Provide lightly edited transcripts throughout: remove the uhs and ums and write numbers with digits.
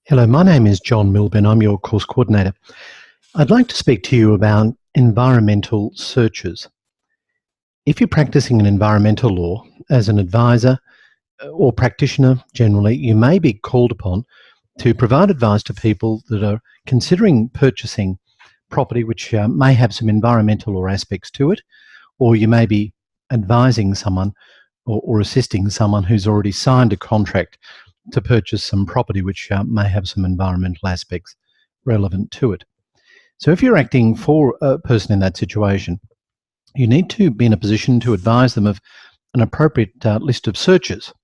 Hello, my name is John Milburn. I'm your course coordinator. I'd like to speak to you about environmental searches. If you're practicing an environmental law as an advisor or practitioner generally, you may be called upon to provide advice to people that are considering purchasing property which may have some environmental law aspects to it, or you may be advising someone or assisting someone who's already signed a contract to purchase some property which may have some environmental aspects relevant to it. So if you're acting for a person in that situation, you need to be in a position to advise them of an appropriate list of searches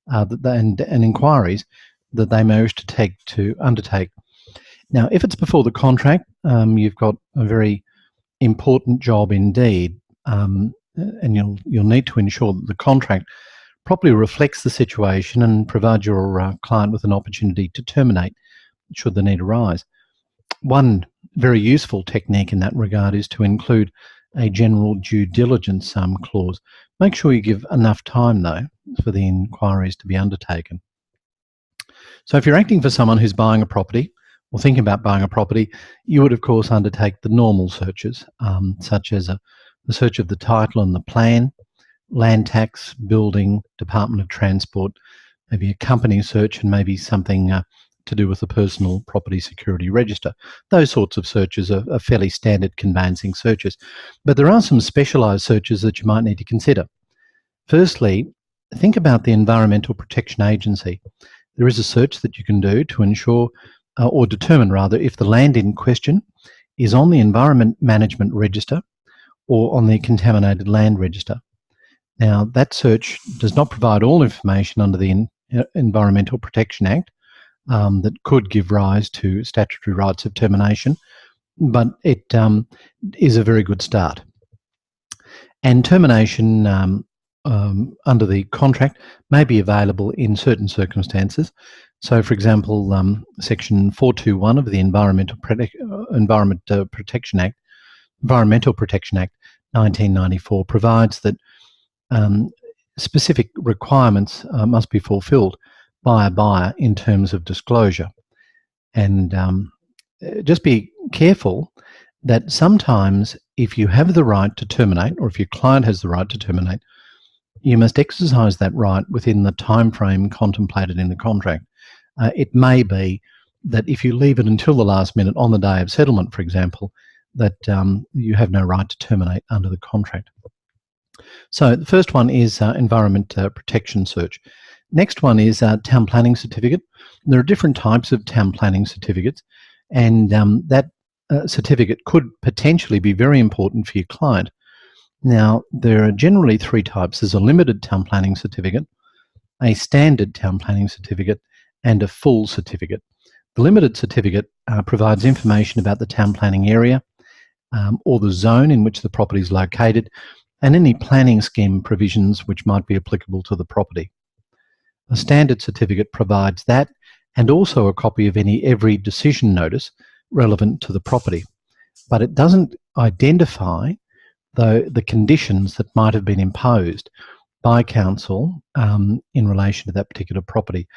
and inquiries that they may wish to undertake. Now, if it's before the contract, you've got a very important job indeed, and you'll need to ensure that the contract properly reflects the situation and provides your client with an opportunity to terminate should the need arise. One very useful technique in that regard is to include a general due diligence clause. Make sure you give enough time, though, for the inquiries to be undertaken. So if you're acting for someone who's buying a property or thinking about buying a property, you would, of course, undertake the normal searches, such as the search of the title and the plan, land tax, building, Department of Transport, maybe a company search, and maybe something to do with the personal property security register. Those sorts of searches are fairly standard conveyancing searches. But there are some specialised searches that you might need to consider. Firstly, think about the Environmental Protection Agency. There is a search that you can do to ensure or determine rather if the land in question is on the Environment Management Register or on the Contaminated Land Register. Now, that search does not provide all information under the Environmental Protection Act that could give rise to statutory rights of termination, but it is a very good start. And termination under the contract may be available in certain circumstances. So, for example, Section 421 of the Environmental Protection Act 1994 provides that specific requirements must be fulfilled by a buyer in terms of disclosure. And just be careful that sometimes if you have the right to terminate, or if your client has the right to terminate, you must exercise that right within the time frame contemplated in the contract. It may be that if you leave it until the last minute on the day of settlement, for example, that you have no right to terminate under the contract. So the first one is Environment Protection Search. Next one is Town Planning Certificate. There are different types of town planning certificates, and that certificate could potentially be very important for your client. Now, there are generally three types. There's a limited town planning certificate, a standard town planning certificate, and a full certificate. The limited certificate provides information about the town planning area or the zone in which the property is located, and any planning scheme provisions which might be applicable to the property. A standard certificate provides that, and also a copy of every decision notice relevant to the property. But it doesn't identify the conditions that might have been imposed by council in relation to that particular property.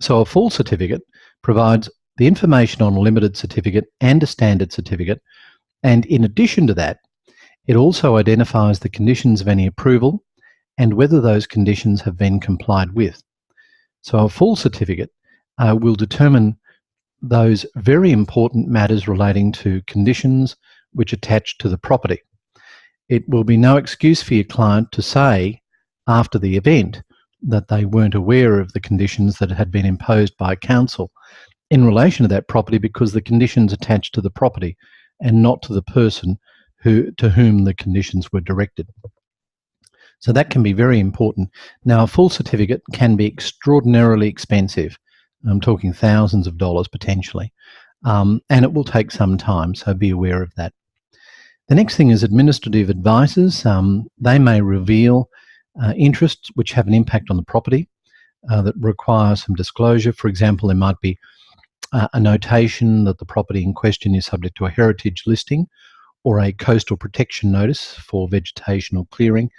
So a full certificate provides the information on a limited certificate and a standard certificate, and in addition to that, it also identifies the conditions of any approval and whether those conditions have been complied with. So a full certificate will determine those very important matters relating to conditions which attach to the property. It will be no excuse for your client to say after the event that they weren't aware of the conditions that had been imposed by council in relation to that property, because the conditions attached to the property and not to the person to whom the conditions were directed. So that can be very important. Now, a full certificate can be extraordinarily expensive. I'm talking thousands of dollars potentially, and it will take some time, so be aware of that. The next thing is administrative advisors. They may reveal interests which have an impact on the property that require some disclosure. For example, there might be a notation that the property in question is subject to a heritage listing, or a coastal protection notice for vegetational clearing,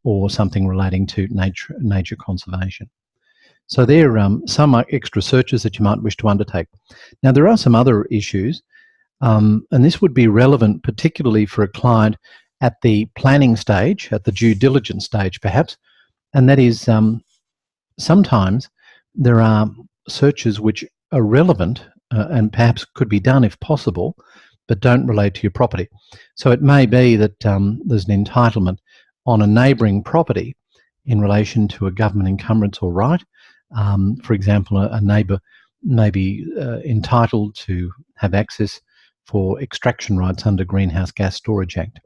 or something relating to nature conservation. So there are some extra searches that you might wish to undertake. Now, there are some other issues, and this would be relevant particularly for a client at the planning stage, at the due diligence stage perhaps, and that is sometimes there are searches which are relevant and perhaps could be done if possible, but don't relate to your property. So it may be that there's an entitlement on a neighbouring property in relation to a government encumbrance or right. For example, a neighbour may be entitled to have access for extraction rights under Greenhouse Gas Storage Act.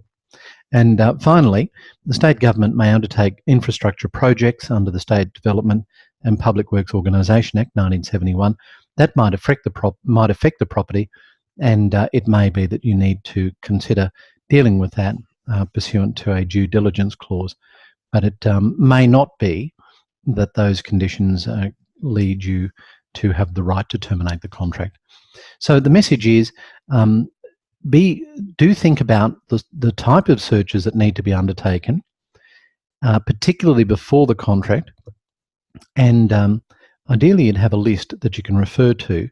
And finally, the state government may undertake infrastructure projects under the State Development and Public Works Organisation Act 1971. That might affect the property, and it may be that you need to consider dealing with that pursuant to a due diligence clause. But it may not be that those conditions lead you to have the right to terminate the contract. So the message is, do think about the type of searches that need to be undertaken, particularly before the contract, and ideally you'd have a list that you can refer to,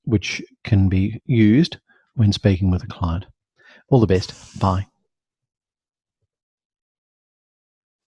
which can be used when speaking with a client. All the best. Bye.